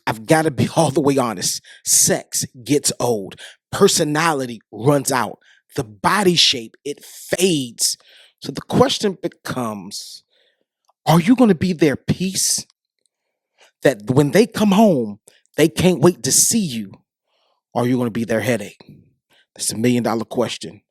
I've got to be all the way honest. Sex gets old. Personality runs out. The body shape, it fades. So the question becomes, are you going to be their peace that when they come home, they can't wait to see you? Or are you going to be their headache? That's $1 million question.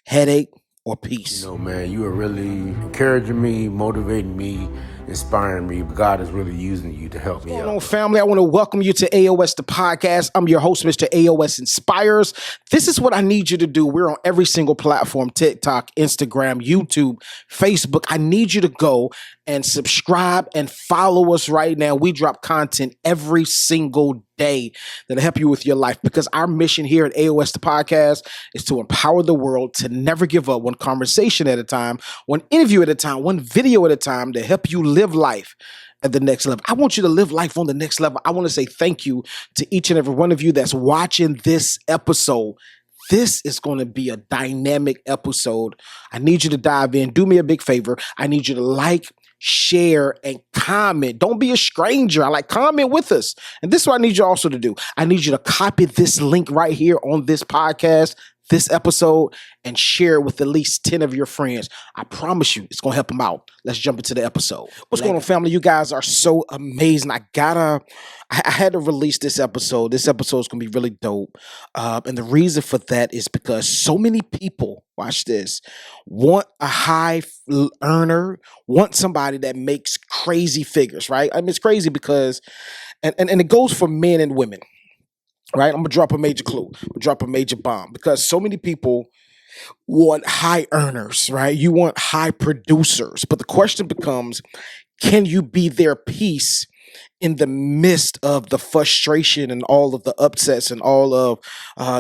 Headache or You peace? know, man, you are really encouraging me, motivating me, inspiring me. God is really using you to help me What's going on, out. family? I want to welcome you to AOS, the podcast. I'm your host, Mr. AOS Inspires. This is what I need you to do. We're on every single platform: TikTok, Instagram, YouTube, Facebook. I need you to go and subscribe and follow us right now. We drop content every single day that'll help you with your life, because our mission here at AOS, the podcast, is to empower the world to never give up, one conversation at a time, one interview at a time, one video at a time, to help you live life at the next level. I want you to live life on the next level. I want to say thank you to each and every one of you that's watching this episode. This is going to be a dynamic episode. I need you to dive in. Do me a big favor. I need you to like, share, and comment. Don't be a stranger. I like comment with us. And this is what I need you also to do. I need you to copy this link right here on this podcast, this episode, and share it with at least 10 of your friends. I promise you, it's going to help them out. Let's jump into the episode. What's going on, family? You guys are so amazing. I had to release this episode. This episode is going to be really dope. And the reason for that is because so many people, watch this, want a high earner, want somebody that makes crazy figures, right? I mean, it's crazy because, and it goes for men and women. Right, I'm gonna drop a major clue. I'm gonna drop a major bomb, because so many people want high earners, right? You want high producers, but the question becomes, can you be their peace in the midst of the frustration and all of the upsets and all of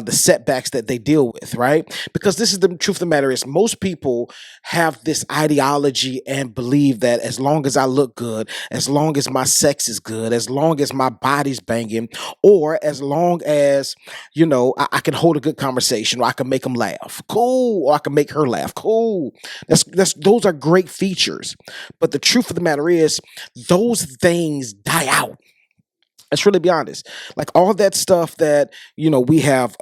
the setbacks that they deal with, right? Because this is the truth of the matter is, most people have this ideology and believe that as long as I look good, as long as my sex is good, as long as my body's banging, or as long as, I can hold a good conversation, or I can make them laugh, cool, or I can make her laugh, cool. Those are great features. But the truth of the matter is, those things die out. Let's really be honest. Like all that stuff that we have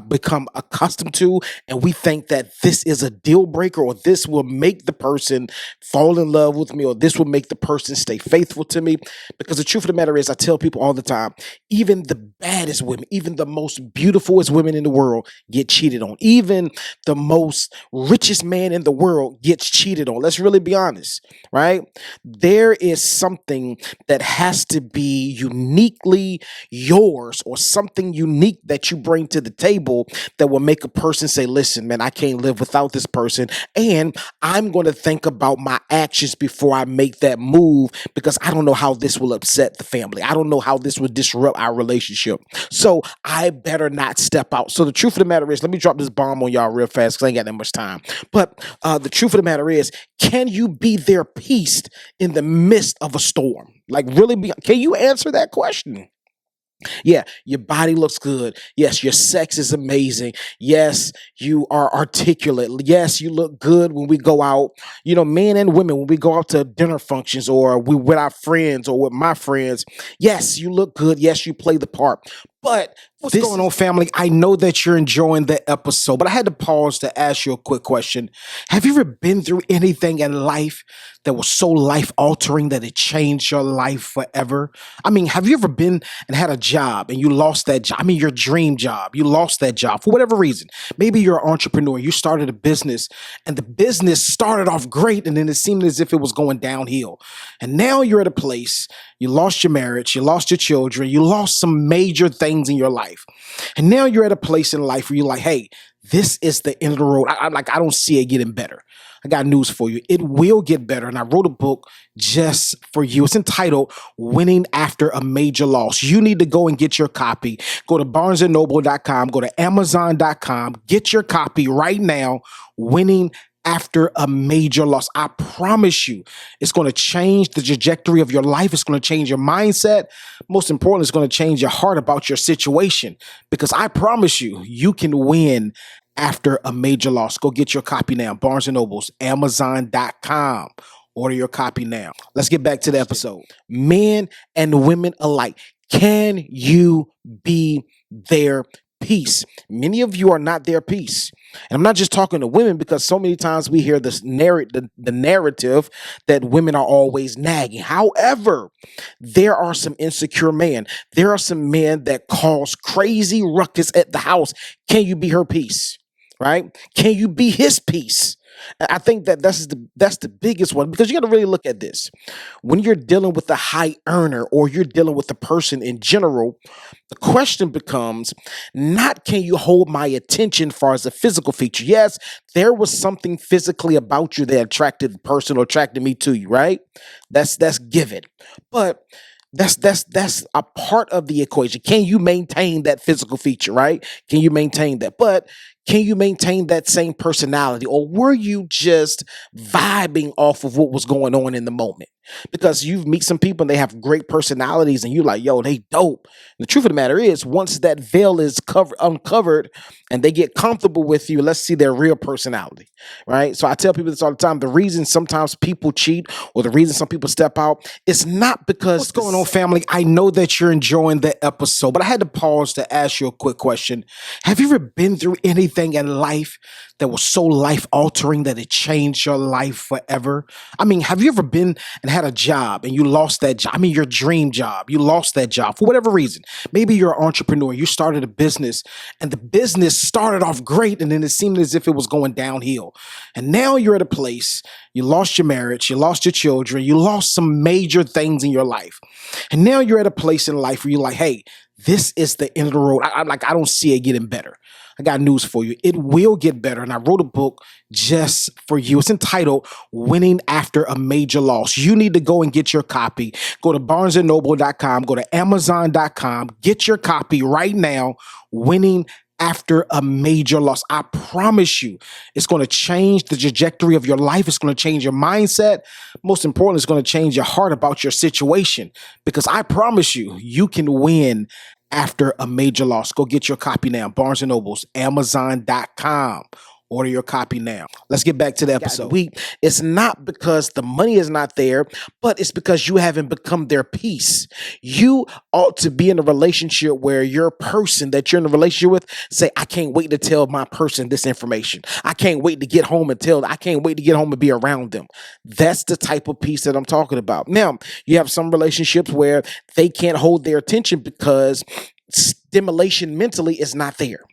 become accustomed to, and we think that this is a deal breaker, or this will make the person fall in love with me, or this will make the person stay faithful to me. Because the truth of the matter is, I tell people all the time, even the baddest women, even the most beautifulest women in the world get cheated on. Even the most richest man in the world gets cheated on. Let's really be honest, right? There is something that has to be uniquely yours, or something unique that you bring to the table that will make a person say, listen, man, I can't live without this person. And I'm going to think about my actions before I make that move, because I don't know how this will upset the family. I don't know how this will disrupt our relationship. So I better not step out. So the truth of the matter is, let me drop this bomb on y'all real fast, because I ain't got that much time. But the truth of the matter is, can you be their peace in the midst of a storm? Like, really, can you answer that question? Yeah, your body looks good. Yes, your sex is amazing. Yes, you are articulate. Yes, you look good when we go out, men and women, when we go out to dinner functions, or we with our friends, or with my friends. Yes, you look good. Yes, you play the part. But what's going on, family? I know that you're enjoying the episode, but I had to pause to ask you a quick question. Have you ever been through anything in life that was so life altering that it changed your life forever? I mean, have you ever been and had a job and you lost that job? I mean, your dream job, you lost that job for whatever reason. Maybe you're an entrepreneur. You started a business, and the business started off great, and then it seemed as if it was going downhill. And now you're at a place, you lost your marriage, you lost your children, you lost some major things in your life. And now you're at a place in life where you're like, hey, this is the end of the road. I don't see it getting better. I got news for you. It will get better. And I wrote a book just for you. It's entitled Winning After a Major Loss. You need to go and get your copy. Go to barnesandnoble.com, go to amazon.com, get your copy right now. Winning After a Major Loss. I promise you, it's going to change the trajectory of your life. It's going to change your mindset. Most importantly, it's going to change your heart about your situation, because I promise you, you can win after a major loss. Go get your copy now. Barnes and Nobles, amazon.com. Order your copy now. Let's get back to the episode. Men and women alike, Can you be their peace? Many of you are not their peace. And I'm not just talking to women because so many times we hear this the narrative that women are always nagging. However, there are some insecure men. There are some men that cause crazy ruckus at the house. Can you be her peace? Right? Can you be his peace? I think that that's the biggest one because you got to really look at this. When you're dealing with a high earner or you're dealing with a person in general, the question becomes not can you hold my attention far as a physical feature. Yes, there was something physically about you that attracted the person or attracted me to you, right? That's given. But that's a part of the equation. Can you maintain that physical feature, right? Can you maintain that? But can you maintain that same personality, or were you just vibing off of what was going on in the moment? Because you meet some people and they have great personalities, and you're like, "Yo, they dope." And the truth of the matter is, once that veil is uncovered, and they get comfortable with you, let's see their real personality, right? So I tell people this all the time. The reason sometimes people cheat, or the reason some people step out, is not because what's going on, family. I know that you're enjoying the episode, but I had to pause to ask you a quick question. Have you ever been through anything in life that was so life altering that it changed your life forever? I mean, have you ever been and had a job and you lost that job? I mean, your dream job, you lost that job for whatever reason. Maybe you're an entrepreneur, you started a business and the business started off great and then it seemed as if it was going downhill. And now you're at a place, you lost your marriage, you lost your children, you lost some major things in your life. And now you're at a place in life where you're like, hey, this is the end of the road. I'm like, I don't see it getting better. I got news for you. It will get better. And I wrote a book just for you. It's entitled Winning After a Major Loss. You need to go and get your copy. Go to barnesandnoble.com, go to amazon.com, get your copy right now. Winning After a Major Loss. I promise you, it's going to change the trajectory of your life. It's going to change your mindset. Most importantly, it's going to change your heart about your situation, because I promise you, you can win after a major loss. Go get your copy now. Barnes & Noble's, amazon.com. Order your copy now. Let's get back to the episode. It's not because the money is not there, but it's because you haven't become their peace. You ought to be in a relationship where your person that you're in a relationship with say, I can't wait to tell my person this information. I can't wait to get home and tell them. I can't wait to get home and be around them. That's the type of peace that I'm talking about. Now, you have some relationships where they can't hold their attention because stimulation mentally is not there.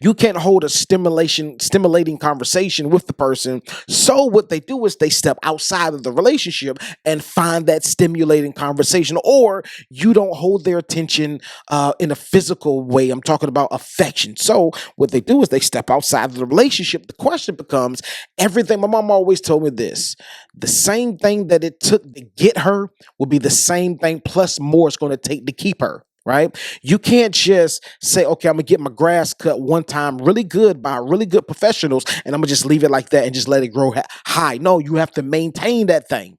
You can't hold a stimulating conversation with the person. So what they do is they step outside of the relationship and find that stimulating conversation, or you don't hold their attention in a physical way. I'm talking about affection. So what they do is they step outside of the relationship. The question becomes everything. My mom always told me this: the same thing that it took to get her will be the same thing plus more it's going to take to keep her. Right? You can't just say, okay, I'm gonna get my grass cut one time really good by really good professionals, and I'm gonna just leave it like that and just let it grow high. No, you have to maintain that thing.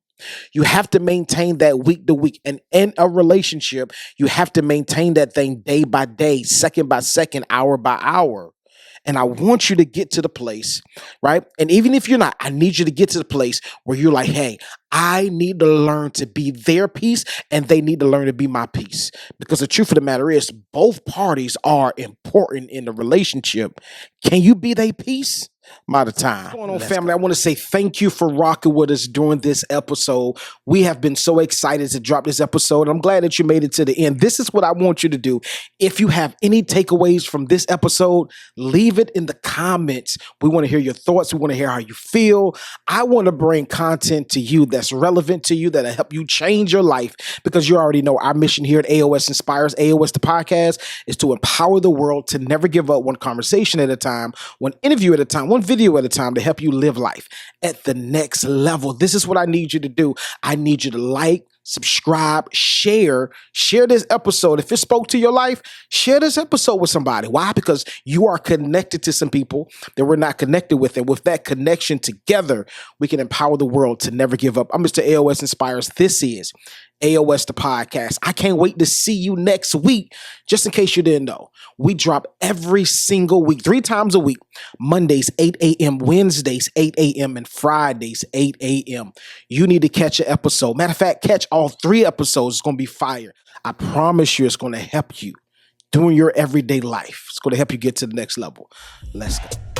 You have to maintain that week to week. And in a relationship, you have to maintain that thing day by day, second by second, hour by hour. And I want you to get to the place, right? And even if you're not, I need you to get to the place where you're like, hey, I need to learn to be their peace and they need to learn to be my peace. Because the truth of the matter is both parties are important in the relationship. Can you be their peace? I'm out of time. What's going on, family? I want to say thank you for rocking with us during this episode. We have been so excited to drop this episode. I'm glad that you made it to the end. This is what I want you to do. If you have any takeaways from this episode, leave it in the comments. We want to hear your thoughts. We want to hear how you feel. I want to bring content to you that's relevant to you, that'll help you change your life, because you already know our mission here at AOS Inspires, AOS the podcast, is to empower the world to never give up, one conversation at a time, one interview at a time, one video at a time, to help you live life at the next level. This is what I need you to do. I need you to like, subscribe, share this episode. If it spoke to your life, share this episode with somebody. Why? Because you are connected to some people that we're not connected with. And with that connection together, we can empower the world to never give up. I'm Mr. AOS Inspires. This is AOS the podcast. I can't wait to see you next week. Just in case you didn't know, we drop every single week, 3 times a week. Mondays, 8 a.m., Wednesdays, 8 a.m., and Fridays, 8 a.m. You need to catch an episode. Matter of fact, catch all 3 episodes. It's going to be fire. I promise you it's going to help you doing your everyday life. It's going to help you get to the next level. Let's go.